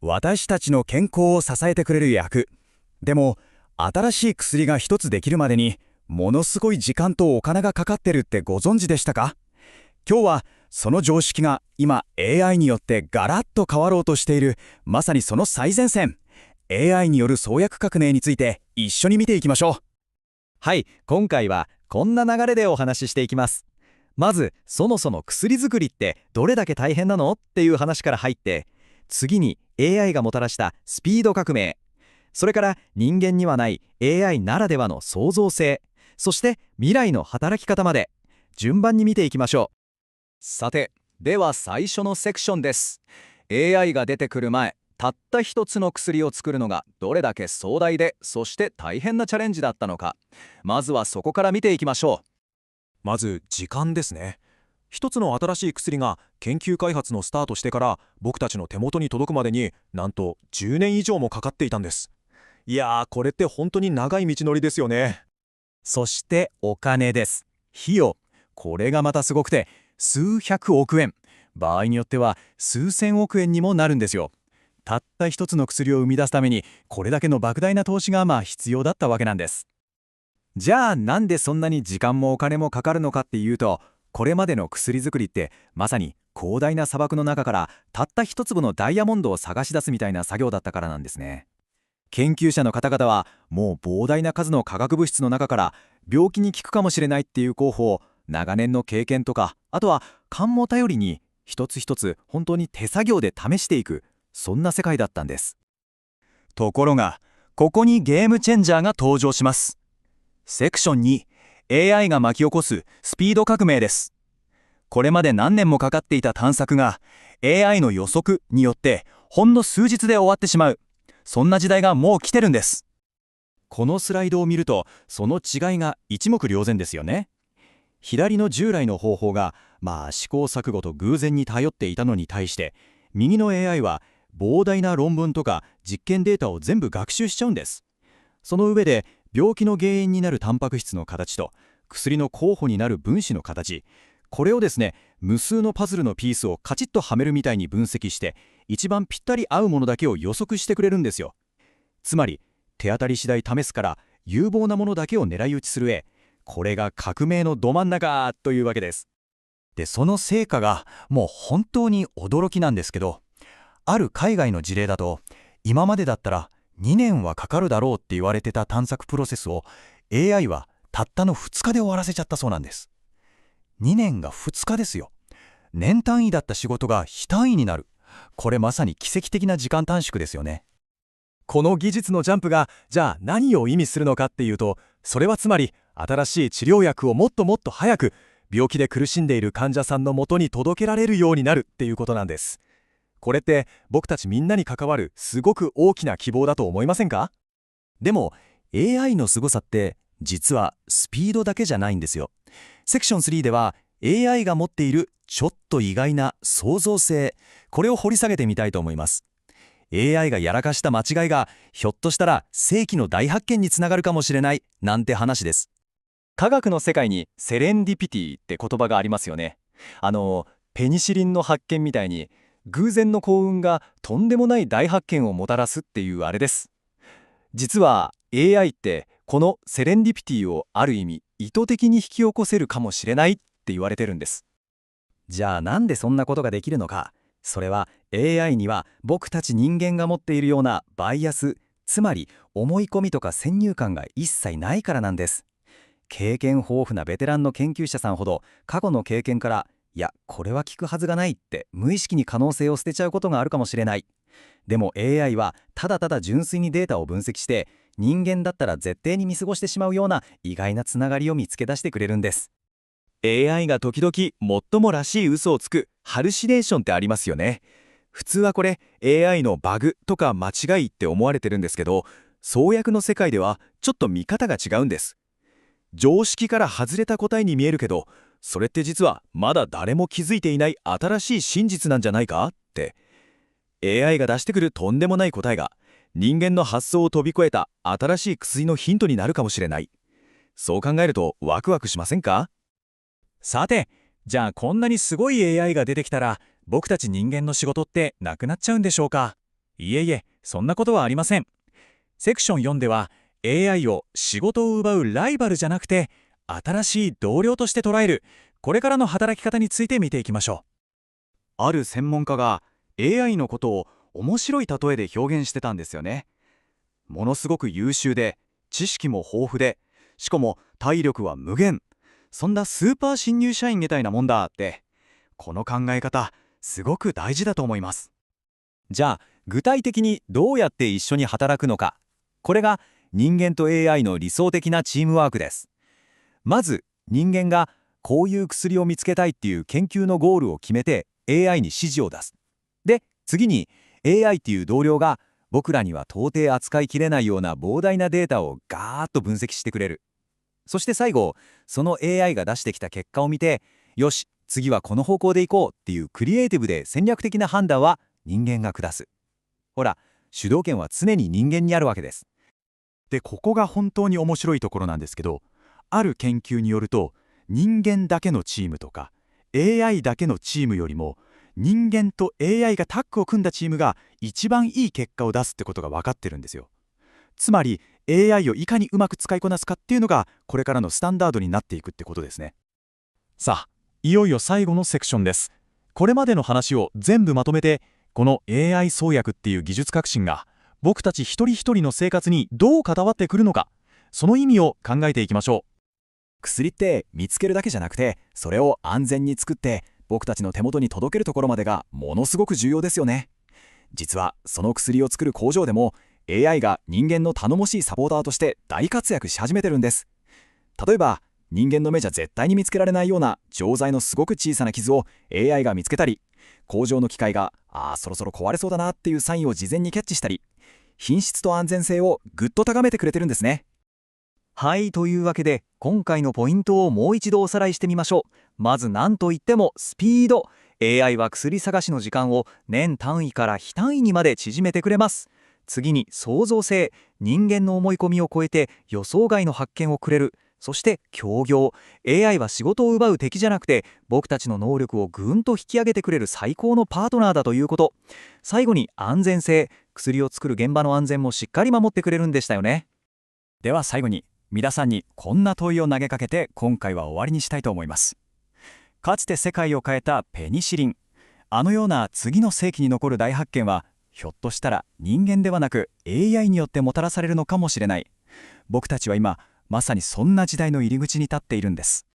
私たちの健康を支えてくれる薬。でも、新しい薬が一つできるまでに、ものすごい時間とお金がかかってるってご存知でしたか？今日は、その常識が今 AI によってガラッと変わろうとしている、まさにその最前線。AI による創薬革命について一緒に見ていきましょう。はい、今回はこんな流れでお話ししていきます。まず、そもそも薬作りってどれだけ大変なのっていう話から入って、次に AI がもたらしたスピード革命、それから人間にはない AI ならではの創造性、そして未来の働き方まで、順番に見ていきましょう。さて、では最初のセクションです。AI が出てくる前、たった一つの薬を作るのがどれだけ壮大で、そして大変なチャレンジだったのか。まずはそこから見ていきましょう。まず時間ですね。一つの新しい薬が研究開発のスタートしてから僕たちの手元に届くまでになんと10年以上もかかっていたんです。いやー、これって本当に長い道のりですよね。そしてお金です。費用。これがまたすごくて、数百億円。場合によっては数千億円にもなるんですよ。たった一つの薬を生み出すために、これだけの莫大な投資が必要だったわけなんです。じゃあなんでそんなに時間もお金もかかるのかっていうと、これまでの薬作りってまさに広大な砂漠の中からたった一粒のダイヤモンドを探し出すみたいな作業だったからなんですね。研究者の方々はもう膨大な数の化学物質の中から病気に効くかもしれないっていう候補を長年の経験とか、あとは勘も頼りに一つ一つ本当に手作業で試していく、そんな世界だったんです。ところが、ここにゲームチェンジャーが登場します。セクション2、AI が巻き起こすスピード革命です。これまで何年もかかっていた探索が AI の予測によってほんの数日で終わってしまう。そんな時代がもう来てるんです。このスライドを見ると、その違いが一目瞭然ですよね。左の従来の方法が試行錯誤と偶然に頼っていたのに対して、右の AI は膨大な論文とか実験データを全部学習しちゃうんです。その上で病気の原因になるタンパク質の形と薬の候補になる分子の形、これをですね、無数のパズルのピースをカチッとはめるみたいに分析して、一番ぴったり合うものだけを予測してくれるんですよ。つまり手当たり次第試すから有望なものだけを狙い撃ちする絵、これが革命のど真ん中というわけです。で、その成果がもう本当に驚きなんですけど、ある海外の事例だと、今までだったら2年はかかるだろうって言われてた探索プロセスを AI はたったの2日で終わらせちゃったそうなんです。2年が2日ですよ。年単位だった仕事が非単位になる。これまさに奇跡的な時間短縮ですよね。この技術のジャンプがじゃあ何を意味するのかっていうと、それはつまり新しい治療薬をもっともっと早く病気で苦しんでいる患者さんのもとに届けられるようになるっていうことなんです。これって僕たちみんなに関わるすごく大きな希望だと思いませんか？でも AI の凄さって実はスピードだけじゃないんですよ。セクション3では AI が持っているちょっと意外な創造性、これを掘り下げてみたいと思います。AI がやらかした間違いがひょっとしたら世紀の大発見につながるかもしれないなんて話です。科学の世界にセレンディピティって言葉がありますよね。ペニシリンの発見みたいに偶然の幸運がとんでもない大発見をもたらすっていうあれです。実は AI ってこのセレンディピティをある意味意図的に引き起こせるかもしれないって言われてるんです。じゃあなんでそんなことができるのか。それは AI には僕たち人間が持っているようなバイアス、つまり思い込みとか先入観が一切ないからなんです。経験豊富なベテランの研究者さんほど過去の経験から、いやこれは効くはずがないって無意識に可能性を捨てちゃうことがあるかもしれない。でも AI はただただ純粋にデータを分析して、人間だったら絶対に見過ごしてしまうような意外なつながりを見つけ出してくれるんです。 AI が時々もっともらしい嘘をつくハルシネーションってありますよね。普通はこれ AI のバグとか間違いって思われてるんですけど、創薬の世界ではちょっと見方が違うんです。常識から外れた答えに見えるけど、それって実はまだ誰も気づいていない新しい真実なんじゃないかって。 AI が出してくるとんでもない答えが人間の発想を飛び越えた新しい薬のヒントになるかもしれない。そう考えるとワクワクしませんか？さて、じゃあこんなにすごい AI が出てきたら僕たち人間の仕事ってなくなっちゃうんでしょうか？いえいえ、そんなことはありません。セクション4では AI を仕事を奪うライバルじゃなくて新しい同僚として捉える、これからの働き方について見ていきましょある専門家が AI のことを面白い例えで表現してたんですよね。ものすごく優秀で、知識も豊富で、しかも体力は無限。そんなスーパー新入社員みたいなもんだって。この考え方、すごく大事だと思います。じゃあ、具体的にどうやって一緒に働くのか。これが人間と AI の理想的なチームワークです。まず、人間がこういう薬を見つけたいっていう研究のゴールを決めて AI に指示を出す。で、次に AI っていう同僚が僕らには到底扱いきれないような膨大なデータをガーッと分析してくれる。そして最後、その AI が出してきた結果を見て、よし、次はこの方向で行こうっていうクリエイティブで戦略的な判断は人間が下す。ほら、主導権は常に人間にあるわけです。で、ここが本当に面白いところなんですけど、ある研究によると、人間だけのチームとか AI だけのチームよりも、人間と AI がタッグを組んだチームが一番いい結果を出すってことが分かってるんですよ。つまり AI をいかにうまく使いこなすかっていうのがこれからのスタンダードになっていくってことですね。さあ、いよいよ最後のセクションです。これまでの話を全部まとめて、この AI 創薬っていう技術革新が僕たち一人一人の生活にどう関わってくるのか、その意味を考えていきましょう。薬って見つけるだけじゃなくて、それを安全に作って僕たちの手元に届けるところまでがものすごく重要ですよね。実はその薬を作る工場でも AI が人間の頼もしいサポーターとして大活躍し始めてるんです。例えば人間の目じゃ絶対に見つけられないような錠剤のすごく小さな傷を AI が見つけたり、工場の機械がそろそろ壊れそうだなっていうサインを事前にキャッチしたり、品質と安全性をぐっと高めてくれてるんですね。はい、というわけで今回のポイントをもう一度おさらいしてみましょう。まず何といってもスピード。 AI は薬探しの時間を年単位から非単位にまで縮めてくれます。次に創造性。人間の思い込みを超えて予想外の発見をくれる。そして協業。 AI は仕事を奪う敵じゃなくて僕たちの能力をぐんと引き上げてくれる最高のパートナーだということ。最後に安全性。薬を作る現場の安全もしっかり守ってくれるんでしたよね。では最後に皆さんにこんな問いを投げかけて今回は終わりにしたいと思います。かつて世界を変えたペニシリン。あのような次の世紀に残る大発見はひょっとしたら人間ではなく AI によってもたらされるのかもしれない。僕たちは今まさにそんな時代の入り口に立っているんです。